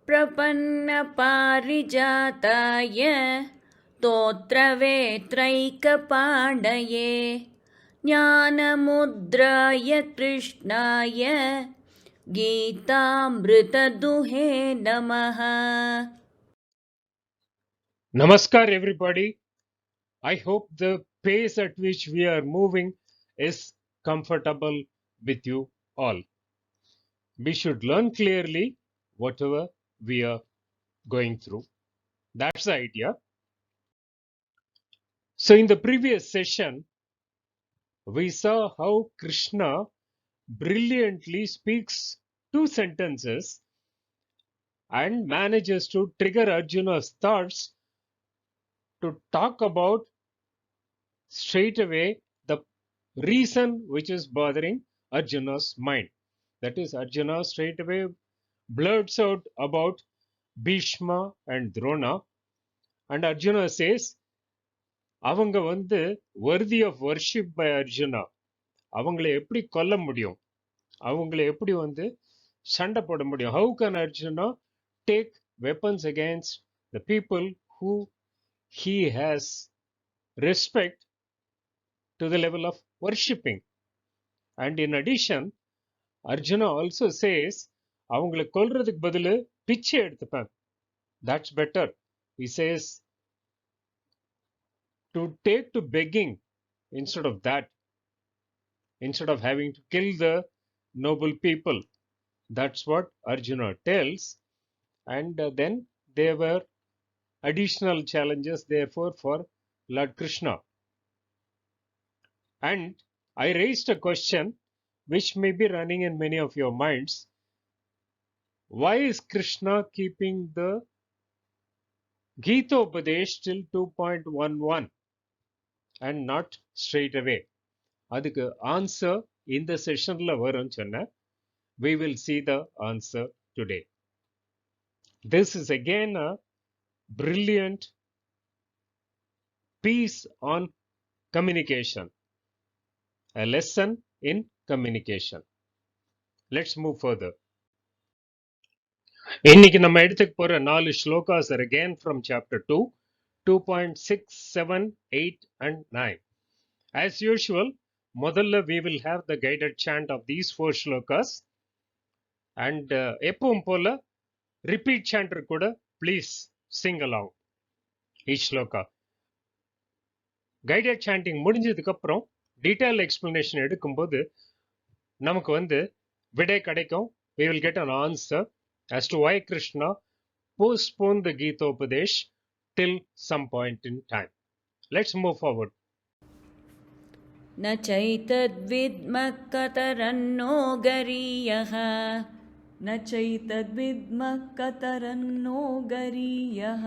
प्रपन्नपारिजाताय स्तोत्रवेत्रैकपाणये ज्ञानमुद्राय कृष्णाय गीतामृतदुहे नमः. Namaskar everybody. I hope the pace at which we are moving is comfortable with you all. We should learn clearly whatever we are going through. That's the idea. So in the previous session, we saw how Krishna brilliantly speaks two sentences and manages to trigger Arjuna's thoughts to talk about straight away the reason which is bothering Arjuna's mind. That is, Arjuna straight away blurts out about Bhishma and Drona, and Arjuna says, அவங்க வந்து worthy of worship by Arjuna. அவங்களை எப்படி கொல்ல முடியும், அவங்களை எப்படி வந்து சண்டை போட முடியும்? How can Arjuna take weapons against the people who he has respect to the level of worshipping? And in addition, Arjuna also says, அவங்களை கொல்றதுக்கு பதிலு பிச்சை எடுத்துப்பேன். That's better. He says, to take to begging instead of that, instead of having to kill the noble people. That's what Arjuna tells. And then there were additional challenges therefore for Lord Krishna. And I raised a question which may be running in many of your minds. Why is Krishna keeping the Gita Upadesh till 2.11 and not straight away? அதுக்கு answer இந்த செஷன்ல வரும் சொன்ன. We will see the answer today. This is again a brilliant piece on communication, a lesson in communication. Let's move further. இன்னைக்கு நம்ம எடுத்துக்க போற 4 slokas are again from chapter 2, 2.6, 7, 8 and 9. As usual, முதல்ல we will have the guided chant of these 4 shlokas, and எப்பவும் போல repeat chanter கூட please sing along each shloka. Guided chanting முடிஞ்சதுக்கு அப்புறம் detailed explanation எடுக்கும்போது நமக்கு வந்து விடை கிடைக்கும். We will get an answer as to why Krishna postponed the Gita Upadesh till some point in time. Let's move forward. न चैतद्विद्मः कतरन्नो गरीयः न चैतद्विद्मः कतरन्नो गरीयः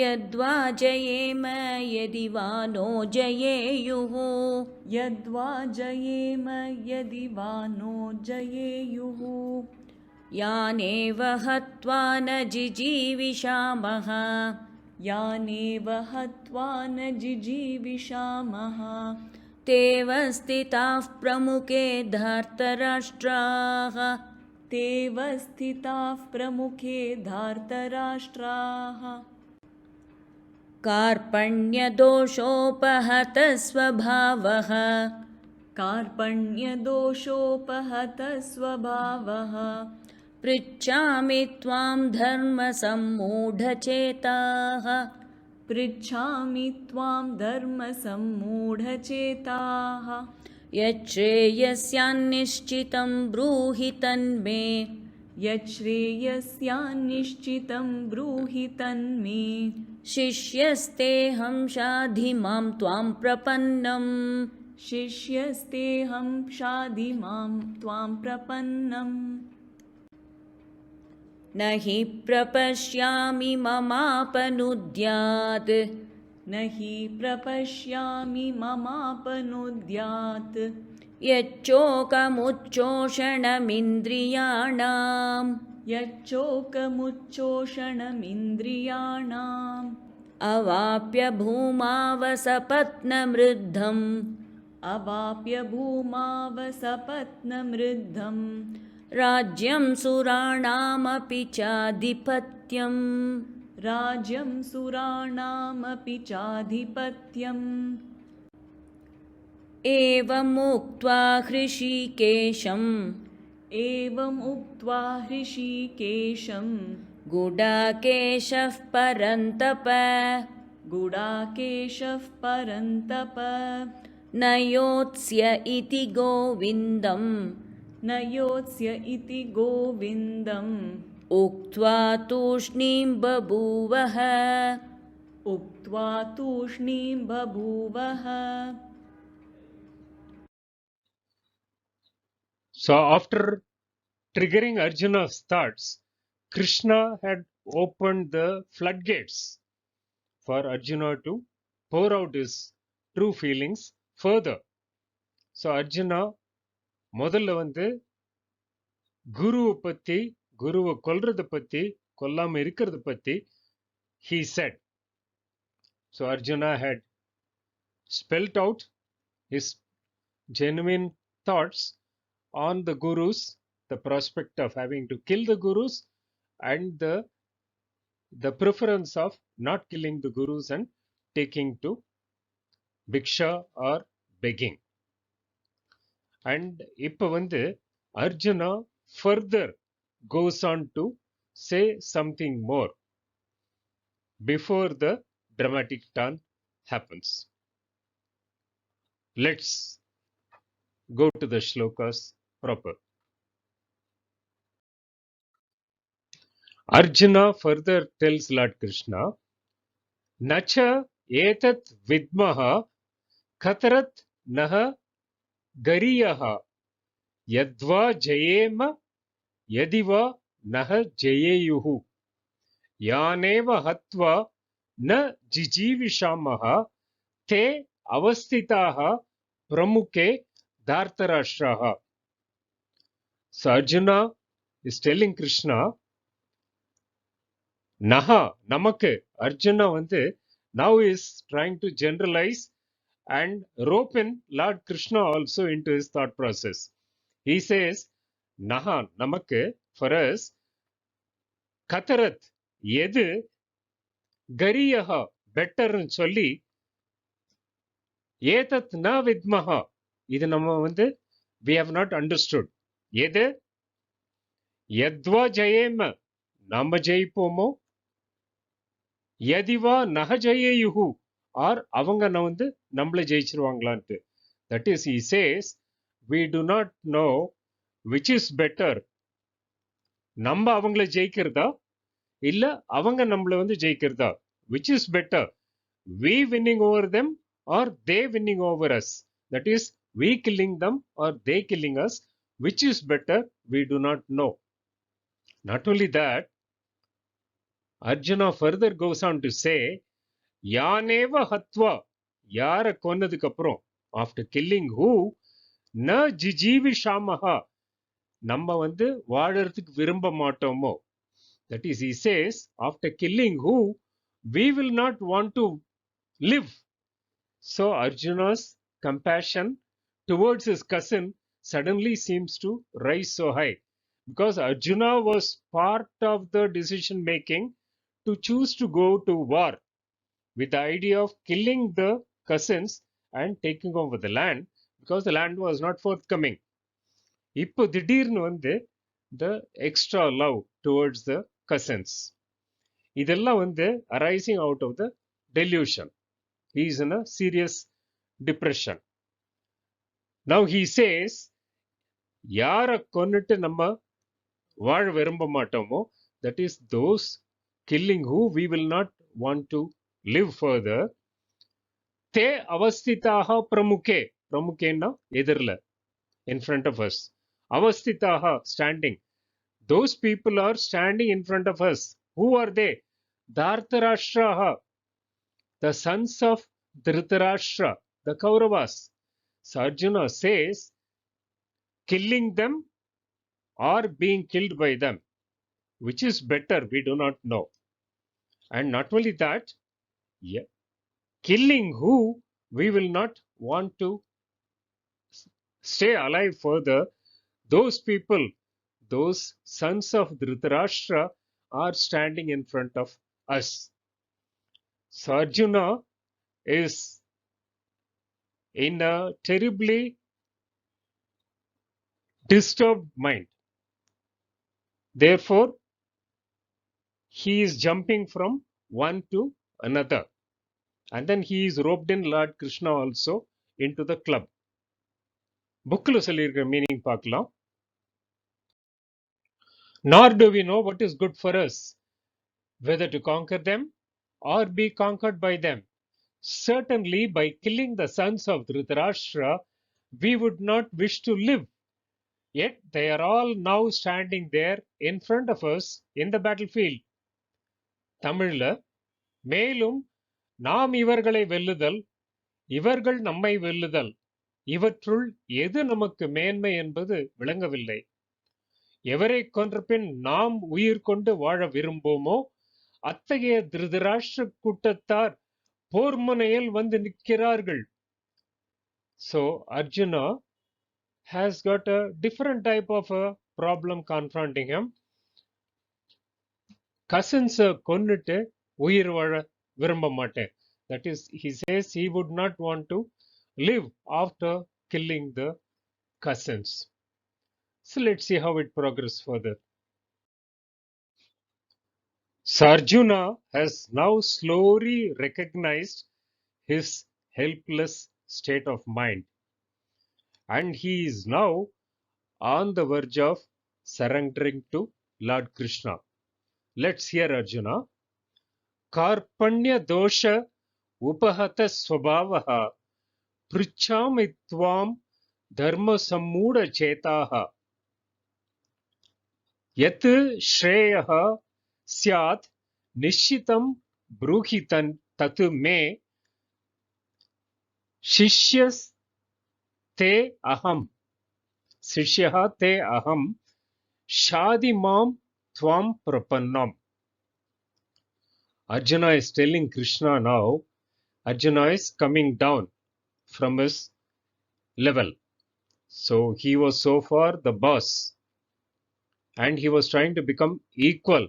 यद्वा जयेम यदि वा नो जयेयुः यद्वा जयेम यदि वा नो जयेयुः यानेव हत्वा न जिजीविषामः यानेव हत्वा न जिजीविषामः तेव स्थिताः प्रमुखे धार्तराष्ट्राः तेव स्थिताः प्रमुखे धार्तराष्ट्राः कार्पण्यदोषोपहतः स्वभावः कार्पण्यदोषोपहतः स्वभावः पृच्छामि त्वां धर्मसम्मूढचेताः पृच्छामि त्वां धर्मसम्मूढचेताः यच्छ्रेयस्यान्निश्चितं ब्रूहि तन्मे यच्छ्रेयस्यान्निश्चितं ब्रूहि तन्मे शिष्यस्तेऽहं शाधि मां त्वां प्रपन्नम् शिष्यस्तेऽहं शाधि मां त्वां प्रपन्नम् न हि प्रपश्यामि ममापनुद्यात् न हि प्रपश्यामि ममापनुद्यात् यच्चोकमुच्चोषणमिन्द्रियाणाम् यच्चोकमुच्चोषणमिन्द्रियाणाम् अवाप्य भूमावसपत्नमृद्धम् अवाप्य भूमावसपत्नमृद्धम् राज्यं सुराणामपि चाधिपत्यम् राज्यं सुराणामपि चाधिपत्यम् एवमुक्त्वा हृषीकेशम् एवम् उक्त्वा हृषीकेशम् गुडाकेशः परन्तप गुडाकेशः परन्तप न योत्स्य इति गोविन्दम् न योत्स्य इति गोविन्दम् उक्त्वा तूष्णीं बभूवः उक्त्वा तूष्णीं बभूवः. So after triggering Arjuna's thoughts, Krishna had opened the floodgates for Arjuna to pour out his true feelings further. So Arjuna முதல்ல வந்து குருவை பத்தி, குருவை கொல்றத பத்தி, கொல்லாம இருக்கிறத பத்தி he said. So Arjuna had spelt out his genuine thoughts on the gurus, the prospect of having to kill the gurus, and the preference of not killing the gurus and taking to bhiksha or begging. And இப்ப வந்து Arjuna further goes on to say something more before the dramatic turn happens. Let's go to the shlokas proper. Arjuna further tells Lord Krishna, Nacha etat vidmaha khatarat naha gariyaha yadva jayema yadiva naha jayeyuhu yaneva hatva na jijivishamaha te avastitaha pramukhe dhartarashraha. So Arjuna is telling Krishna, Naha, Namakku, Arjuna வந்து now is trying to generalize and rope in Lord Krishna also into his thought process. He says, Naha, Namakku, for us, Katarat, எது Gariyaha, better சொல்லி ஏதத் ந வித்மஹா, இது நம்ம வந்து we have not understood. எது யத்வா ஜெயேம, நம்ம ஜெயிப்போமோ, யதிவா நக ஜெயேயுஹு, ஆர் அவங்க வந்து நம்மளை ஜெயிச்சிருவாங்களான்ட்டு. That is, he says, we do not know which is better. நம்ம அவங்கள ஜெயிக்கிறதா இல்ல அவங்க நம்மள வந்து ஜெயிக்கிறதா, which is better, we winning over them or they winning over us. That is, we killing them or they killing us, which is better, we do not know. Not only that, Arjuna further goes on to say, Yaneva Hatva, Yara Konadikapro, after killing who, Na Jijivi Shamaha, Namba வந்து வாழறதுக்கு விரும்ப மாட்டோமோ. That is, he says, after killing who, we will not want to live. So Arjuna's compassion towards his cousin suddenly seems to rise so high, because Arjuna was part of the decision making to choose to go to war with the idea of killing the cousins and taking over the land, because the land was not forthcoming. இப்போ திடீர்னு வந்து the extra love towards the cousins, இதெல்லாம் வந்து arising out of the delusion. He is in a serious depression. Now he says, யாரை கொன்னுட்டு நம்ம வாழ விரும்ப மாட்டோமோ, that is those killing who we will not want to live further, te avastitaha pramukhe, pramukena எதிரில், in front of us, avastitaha standing, those people are standing in front of us. Who are they? Dhartarashraha, the sons of Dhritarashtra, the Kauravas. So Arjuna says, killing them or being killed by them, which is better, we do not know. And not only that, yeah, killing who, we will not want to stay alive further. Those people, those sons of Dhritarashtra, are standing in front of us. So Arjuna is in a terribly disturbed mind. Therefore, he is jumping from one to another. And then he is roped in Lord Krishna also into the club. புக்கில் சொல்லியிருக்கிற meaning பார்க்கலாம். Nor do we know what is good for us, whether to conquer them or be conquered by them. Certainly, by killing the sons of Dhritarashtra, we would not wish to live. Yet they are all now standing there in front of us in the battlefield. தமிழ்ல, மேலும் நாம் இவர்களை வெல்லுதல், இவர்கள் நம்மை வெல்லுதல், இவற்றுள் எது நமக்கு மேன்மை என்பது விளங்கவில்லை. எவரை கொன்ற பின் நாம் உயிர் கொண்டு வாழ விரும்புவோமோ அத்தகைய திருதராஷ்டிர கூட்டத்தார் போர் முனையில் வந்து நிற்கிறார்கள். So Arjuna has got a different type of a problem confronting him. Cousins கொன்னுட்டு உயிர் வாழ விரும்ப மாட்டேன். That is, he says he would not want to live after killing the cousins. So let's see how it progresses further. So Arjuna has now slowly recognized his helpless state of mind, and he is now on the verge of surrendering to Lord Krishna. Let's hear Arjuna. Karpanya dosha upahata swabhavaha pruchami tvam dharma sammuda chetaha yat shreyaha syat nishitam bruhitan tatu me शिष्यस ते aham शिष्यः ते aham shadimam tvam prapannam. Arjuna is telling Krishna now. Arjuna is coming down from his level. So he was so far the boss and he was trying to become equal.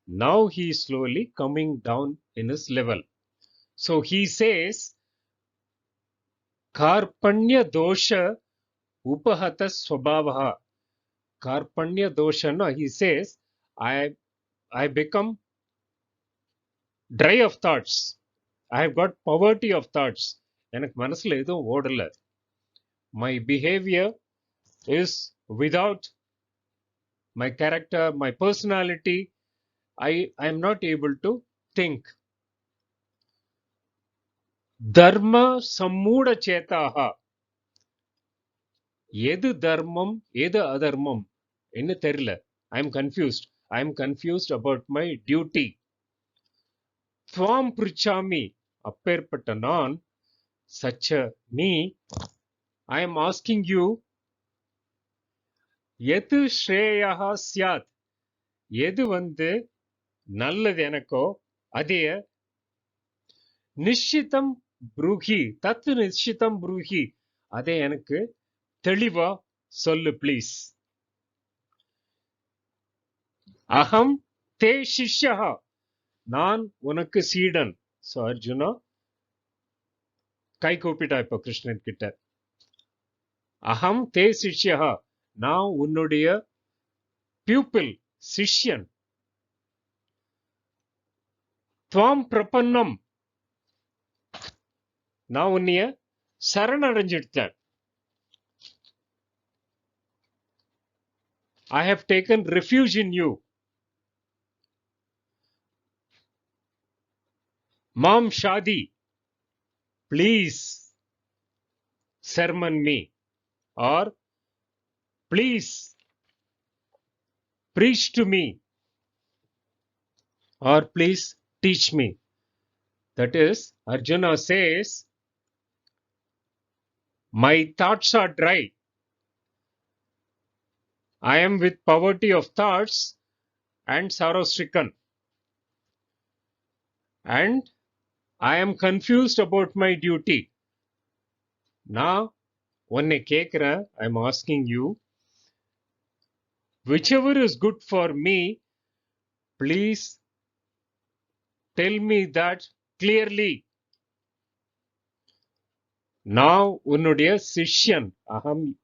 Now he is slowly coming down in his level. So he says, Karpanya dosha upahata swabhavaha. Karpanya doshana, he says, I become dry of thoughts. I have got poverty of thoughts. எனக்கு மனசுல எதுவும் ஓடல. My behavior is without my character, my personality. I am not able to think. Dharma sammuda chetaha. எது தர்மம் எது அதர்மம் என்ன தெரியல. I am confused. I am confused about my duty. Tvam pruchami. அப்பேற்பட்ட நான், such a me, I am asking you, எது ஸ்ரேயா சியாத், எது நல்லது எனக்கோ அதே நிச்சிதம் ப்ரூஹி, தத்து நிச்சிதம் ப்ரூஹி, அதை எனக்கு தெளிவா சொல்லு ப்ளீஸ். அகம் தே சிஷ்யா, நான் உனக்கு சீடன். ஸோ அர்ஜுனா கை கூப்பிட்டா இப்போ கிருஷ்ணன் கிட்ட. அகம் தே சிஷ்யா, நான் உன்னுடைய பியூப்பிள், சிஷ்யன். துவாம் பிரபன்னம், நான் உன்னைய சரணடைஞ்சிட்டேன். I have taken refuge in you. Mom Shadi, please sermon me, or please preach to me, or please teach me. That is, Arjuna says, my thoughts are dry. I am with poverty of thoughts. and sorrow stricken. And I am confused about my duty. Now, one kekra, I am asking you, whichever is good for me, please tell me that clearly. Now, unudiya sishyan, aham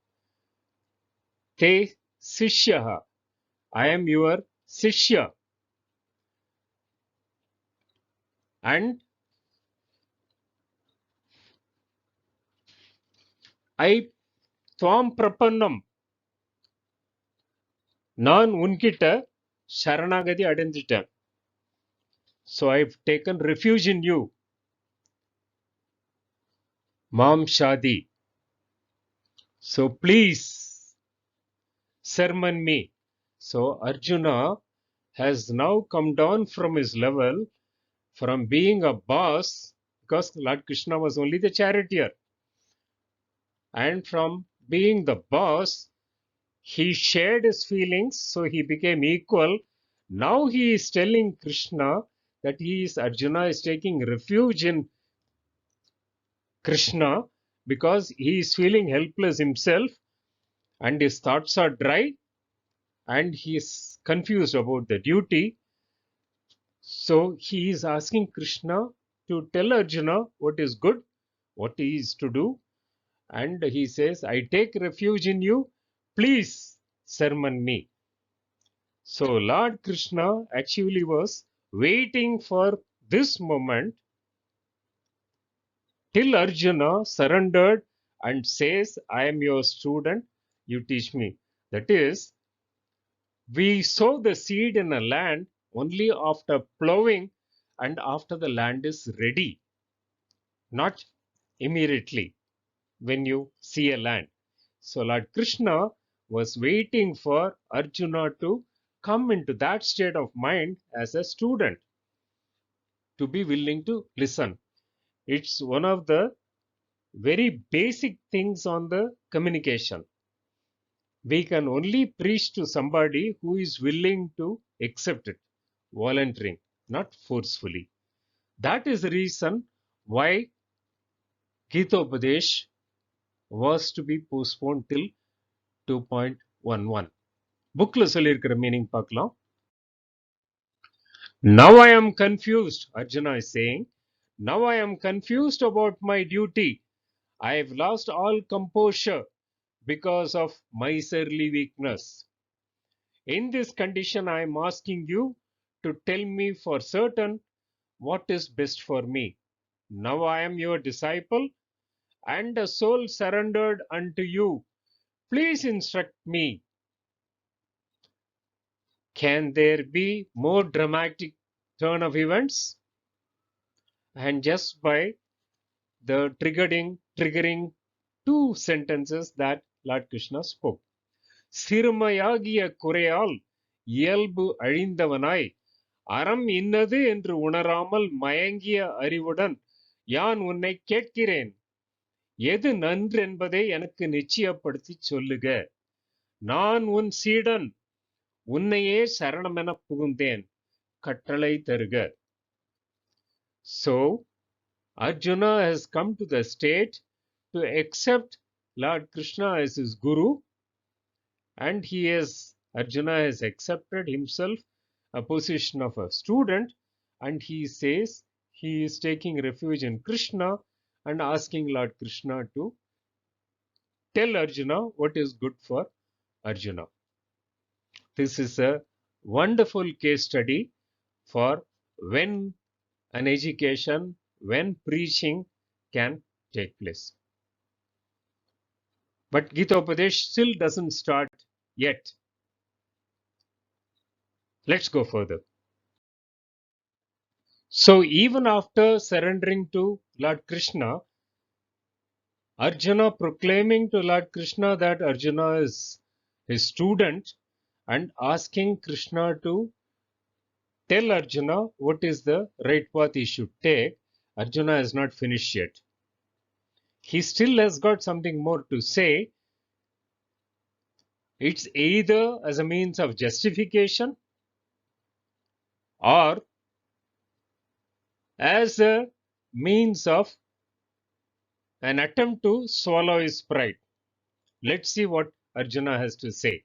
te sishyaha. I am your sishya. And I tvam prapannam. நான் உன்கிட்ட சரணாகதி அடைஞ்சிட்டேன். So I've taken refuge in you. Mam Shadi. So please sermon me. So Arjuna has now come down from his level from being a boss, because Lord Krishna was only the charioteer. And from being the boss, he shared his feelings, so he became equal. Now he is telling Krishna that Arjuna is taking refuge in Krishna because he is feeling helpless himself and his thoughts are dry and he is confused about the duty. So he is asking Krishna to tell Arjuna what is good, what he is to do. And he says, I take refuge in you, please sermon me. So Lord Krishna actually was waiting for this moment till Arjuna surrendered and says, I am your student, you teach me. That is, we sow the seed in a land only after plowing and after the land is ready, not immediately when you see a land. So Lord Krishna was waiting for Arjuna to come into that state of mind as a student, to be willing to listen. It's one of the very basic things on the communication. We can only preach to somebody who is willing to accept it, volunteering, not forcefully. That is the reason why Gita Upadesh was to be postponed till 2.11. புக்ல சொல்லியிருக்கிற meaning பார்க்கலாம். Now I am confused, Arjuna is saying. Now I am confused about my duty. I have lost all composure because of miserly weakness. In this condition, I am asking you to tell me for certain what is best for me. Now I am your disciple and a soul surrendered unto you. Please instruct me. Can there be more dramatic turn of events? And just by the triggering two sentences that Lord Krishna spoke. சிறுமையாகிய குறையால் இயல்பு அழிந்தவனாய் அறம் இன்னது என்று உணராமல் மயங்கிய அறிவுடன் யான் உன்னை கேட்கிறேன். எது நன்று என்பதை எனக்கு நிச்சயப்படுத்தி சொல்லுக. நான் உன் சீடன், உன்னையே சரணமென புகுந்தேன், கட்டளை தருக. So Arjuna has come to the state to accept Lord Krishna as his guru, and Arjuna has accepted himself a position of a student, and he says he is taking refuge in Krishna and asking Lord Krishna to tell Arjuna what is good for Arjuna. This is a wonderful case study for when an education, when preaching can take place. But Gita Upadesh still doesn't start yet. Let's go further. So even after surrendering to Lord Krishna, Arjuna proclaiming to Lord Krishna that Arjuna is his student and asking Krishna to tell Arjuna what is the right path he should take, Arjuna has not finished yet. He still has got something more to say. It's either as a means of justification or as a means of an attempt to swallow his pride. Let's see what Arjuna has to say.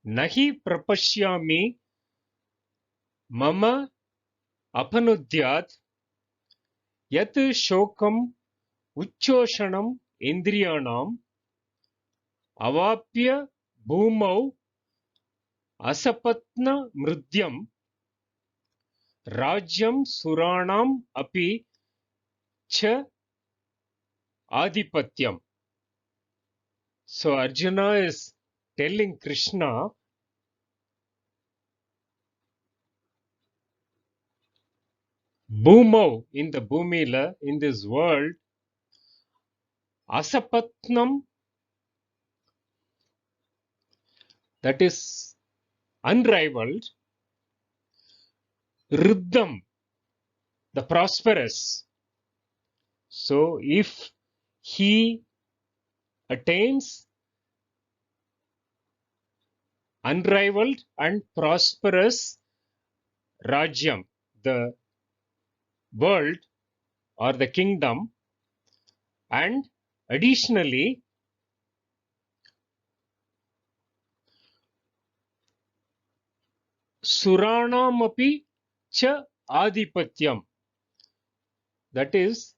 Nahi prapashyami mama apanudyat yat shokam uchoshanam indriyanam avapya bhumau asapatna mrudyam rajyam suranam api cha adipatyam. So Arjuna is telling Krishna, Bhumau, in the Bhumila, in this world, Asapatnam, that is unrivaled, Riddham, the prosperous. So if he attains unrivaled and prosperous Rajyam, the world or the kingdom, and additionally Suranamapi cha Adipatyam, that is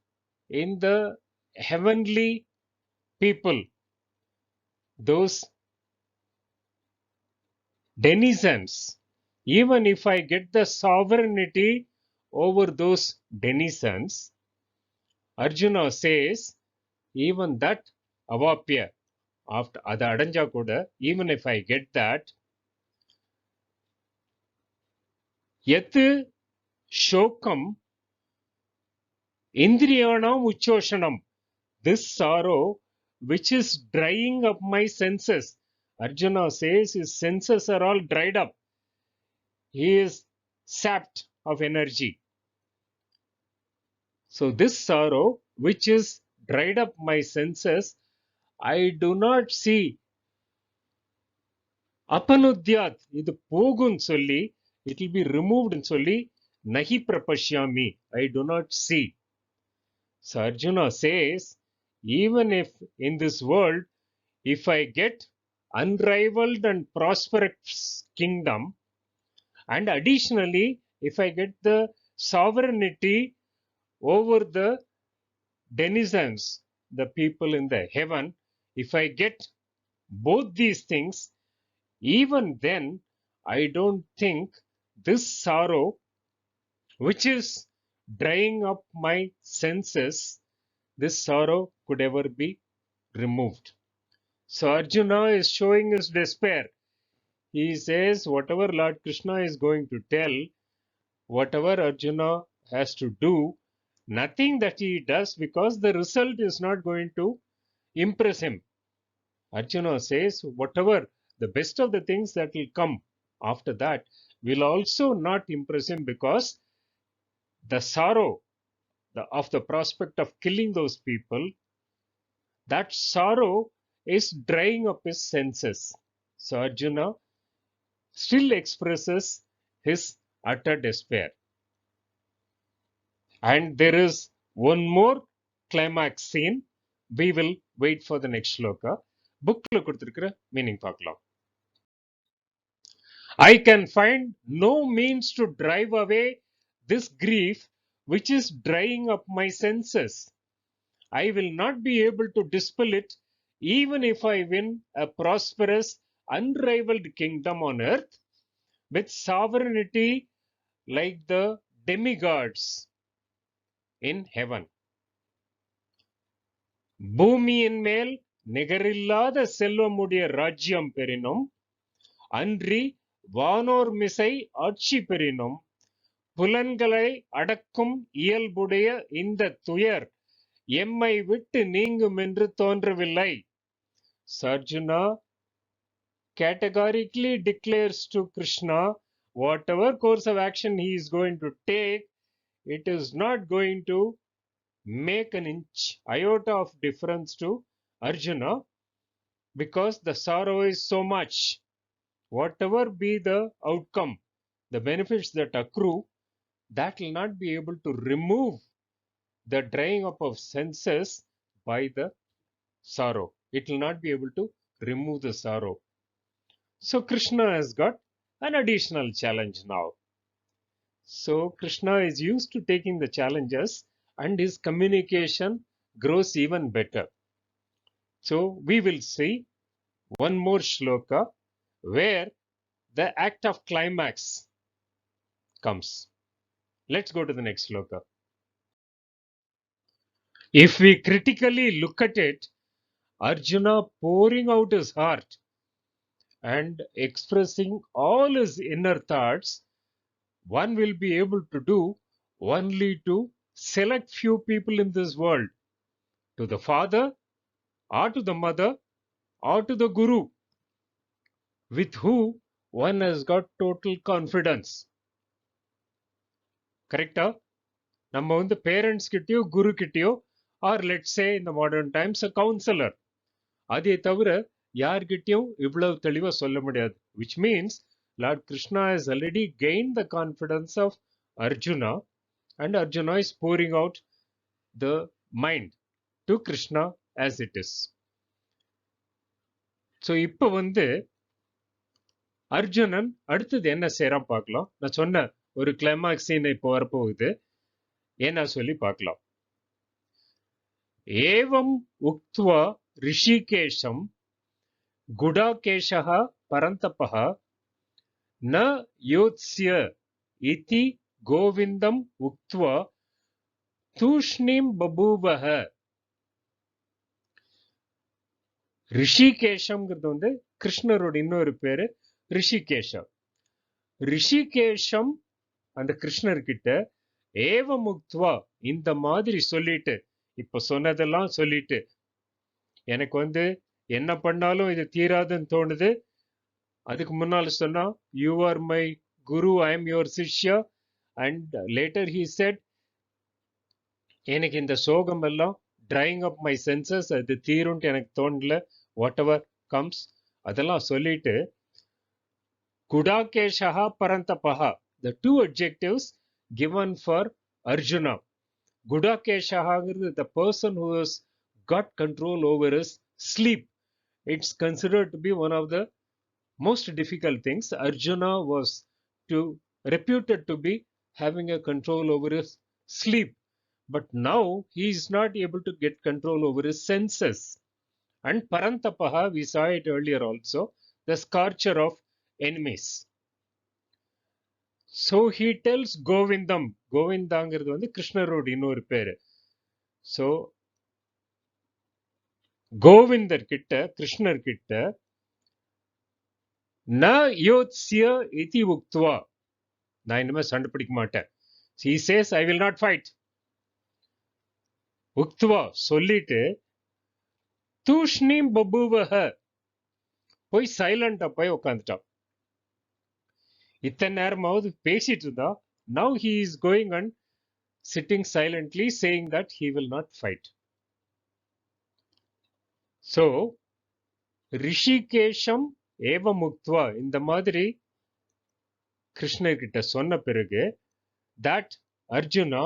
in the heavenly people, those denizens, even if I get the sovereignty over those denizens, Arjuna says, even that avapya, after ada adanja kuda, even if I get that, yat shokam indriyanam uchoshanam, this sorrow which is drying up my senses. Arjuna says his senses are all dried up. He is sapped of energy. So this sorrow which is dried up my senses, I do not see. Apanudyat, idu pogun solli, it will be removed in solli, nahi prapashyami, I do not see. So Arjuna says, even if in this world, if I get unrivaled and prosperous kingdom, and additionally, if I get the sovereignty over the denizens, the people in the heaven, if I get both these things, even then, I don't think this sorrow, which is drying up my senses, this sorrow could ever be removed. So Arjuna is showing his despair. He says, whatever Lord Krishna is going to tell, whatever Arjuna has to do, nothing that he does, because the result is not going to impress him. Arjuna says, whatever the best of the things that will come after that will also not impress him, because the sorrow of the prospect of killing those people, that sorrow is drying up his senses. So Arjuna still expresses his utter despair. And there is one more climax scene. We will wait for the next shloka. Bookல கொடுத்திருக்கிற meaning பார்க்கலாம். I can find no means to drive away this grief which is drying up my senses. I will not be able to dispel it even if I win a prosperous, unrivaled kingdom on earth with sovereignty like the demigods in heaven. பூமியின் மேல் நிகரில்லாத செல்வமுடைய ராஜ்யம் பெறினும் அன்றி வானோர் மிசை ஆட்சி பெறினும் புலன்களை அடக்கும் இயல்புடைய இந்த துயர் எம்மை விட்டு நீங்கும் என்று தோன்றவில்லை. Arjuna categorically declares to Krishna, whatever course of action he is going to take, it is not going to make an inch, iota of difference to Arjuna, because the sorrow is so much. Whatever be the outcome, the benefits that accrue, that will not be able to remove the drying up of senses by the sorrow. It will not be able to remove the sorrow. So Krishna has got an additional challenge now. So Krishna is used to taking the challenges and his communication grows even better. So we will see one more shloka where the act of climax comes. Let's go to the next shloka. If we critically look at it, Arjuna pouring out his heart and expressing all his inner thoughts, one will be able to do only to select few people in this world, to the father or to the mother or to the guru, with who one has got total confidence. Correcta? நம்ம வந்து parents கிட்டயோ Guru கிட்டயோ or let say இந்த modern times a counsellor, அதே தவிர யார்கிட்டயும் இவ்வளவு தெளிவா சொல்ல முடியாது. Which means Lord Krishna has already gained the confidence of Arjuna and Arjuna is pouring out the mind to Krishna as it is. So இப்போ வந்து அர்ஜுனன் அடுத்தது என்ன செய்யறான் பார்க்கலாம். நான் சொன்ன ஒரு கிளைமாக்ஸ் சீன் இப்போ வரப்போகுது, என்ன சொல்லி பார்க்கலாம். ஏவம் உக்த்வா ரிஷிகேஷம் குடாகேஷः பரந்தபः ந யோத்ஸ்ய இதி கோவிந்தம் உக்த்வா தூஷ்ணீம் பபூவஹ. ரிஷிகேஷம்ங்கிறது வந்து கிருஷ்ணரோட இன்னொரு பேரு ரிஷிகேஷம். ரிஷிகேஷம் அந்த கிருஷ்ணர் கிட்ட ஏவமுக்துவா இந்த மாதிரி சொல்லிட்டு, இப்ப சொன்னதெல்லாம் சொல்லிட்டு, எனக்கு வந்து என்ன பண்ணாலும் இது தீராதுன்னு தோணுது. அதுக்கு முன்னால சொன்னா you are my Guru, I am your சிஷ்யா. அண்ட் லேட்டர் ஹி செட், எனக்கு இந்த சோகம் எல்லாம் ட்ரைங் அப் மை சென்சஸ், அது தீரும்ட்டு எனக்கு தோணல. வாட் எவர் கம்ஸ் அதெல்லாம் சொல்லிட்டு, குடாகேஷா பரந்தபஹா, the two adjectives given for Arjuna. Gudakeshaha, the person who has got control over his sleep. It's considered to be one of the most difficult things. Arjuna was reputed to be having a control over his sleep. But now he is not able to get control over his senses. And Parantapaha, we saw it earlier also, the scorcher of enemies. So he tells Govindam. Govindangiradhu வந்து கிருஷ்ணரோட இன்னொரு பேரு. So Govindar கிட்ட, கிருஷ்ணர் கிட்ட, ந யோத்ஸ்ய இதி உக்த்வா, நான் இனிமே சண்டை பிடிக்க மாட்டேன். He says, I will not fight. உக்த்வா சொல்லிட்டு, தூஷ்ணீம் பபூவஹ, போய் சைலண்டா போய் உட்காந்துட்டான். இத்தனை நேரமாவது பேசிட்டு இருந்தா, now he is going and sitting silently saying that he will not fight. So ரிஷிகேஷம் ஏவமுக்த்வா இந்த மாதிரி கிருஷ்ணர் கிட்ட சொன்ன பிறகு, that Arjuna,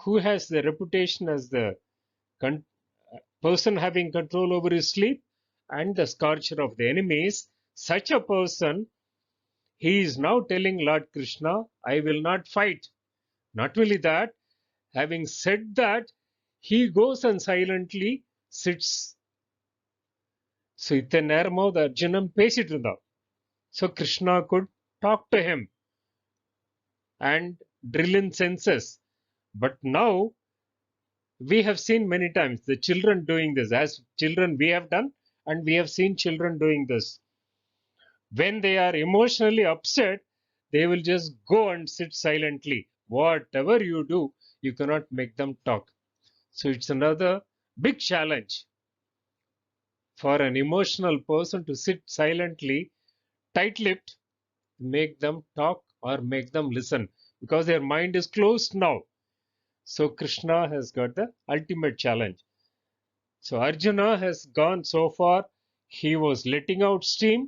who has the reputation as the person having control over his sleep and the scorcher of the enemies, such a person, he is now telling Lord Krishna, I will not fight. Not only that, having said that, he goes and silently sits. So இத்தனை நேரமாவது அர்ஜுனன் பேசிட்டு இருந்தான். So Krishna could talk to him and drill in senses. But now we have seen many times the children doing this. As children we have done, and we have seen children doing this. When they are emotionally upset, they will just go and sit silently. Whatever you do, you cannot make them talk. So it's another big challenge for an emotional person to sit silently, tight-lipped, make them talk or make them listen, because their mind is closed now. So Krishna has got the ultimate challenge. So Arjuna has gone so far, he was letting out steam,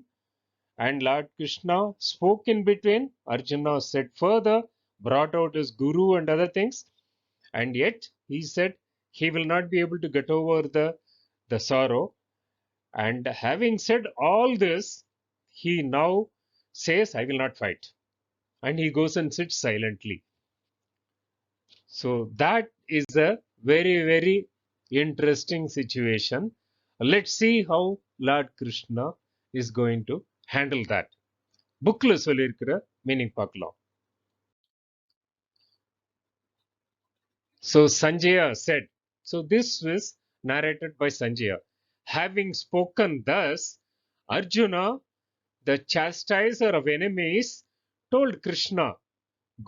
And Lord Krishna spoke in between. Arjuna said further, brought out his guru and other things. And yet he said he will not be able to get over the sorrow. And having said all this, he now says, I will not fight. And he goes and sits silently. So that is a very, very interesting situation. Let's see how Lord Krishna is going to handle that. புக்ல சொல்லியிருக்கிற meaning பார்க்கலாம். So Sanjaya said, so this was narrated by Sanjaya. Having spoken thus, Arjuna, the chastiser of enemies, told Krishna,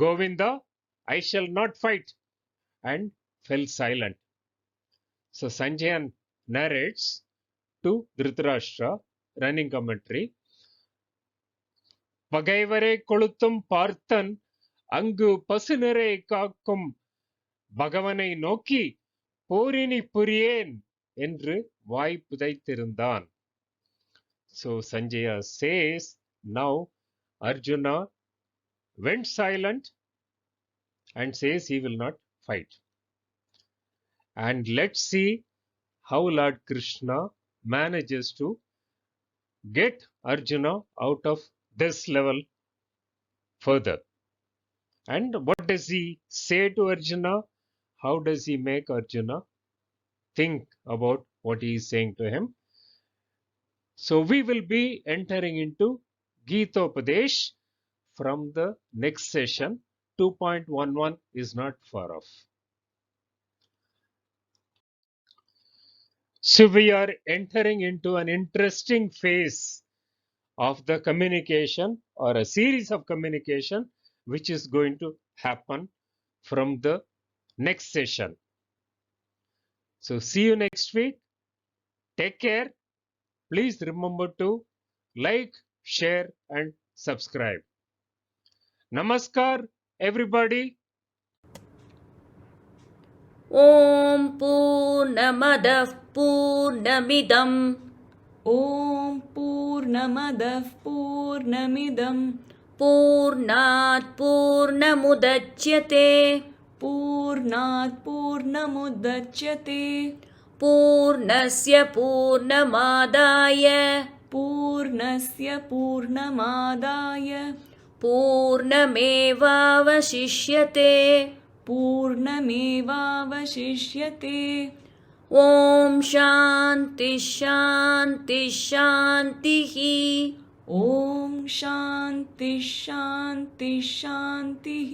Govinda, I shall not fight, and fell silent. So Sanjaya narrates to Dhritarashtra, running commentary. பகைவரை கொளுத்தும் பார்த்தன் அங்கு பசுநிறை காக்கும் பகவனை நோக்கி போரினி புரியேன் என்று வாய் புதைத்திருந்தான். So Sanjaya says, now Arjuna went silent and says he will not fight. And let's see how Lord Krishna manages to get Arjuna out of this level further. And what does he say to Arjuna? How does he make Arjuna think about what he is saying to him? So we will be entering into Gita Upadesh from the next session. 2.11 is not far off. So we are entering into an interesting phase of the communication, or a series of communication, which is going to happen from the next session. So see you next week. Take care. Please remember to like, share and subscribe. Namaskar everybody. ॐ पूर्णमदः पूर्णमिदं ॐ पूर्णमदः पूर्णमिदं पूर्णात् पूर्णमुदच्यते पूर्णात् पूर्णमुदच्यते पूर्णस्य पूर्णमादाय पूर्णस्य पूर्णमादाय पूर्णमेवावशिष्यते पूर्णमेवावशिष्यते ॐ शान्ति शान्ति शान्तिः ॐ शान्ति शान्ति शान्तिः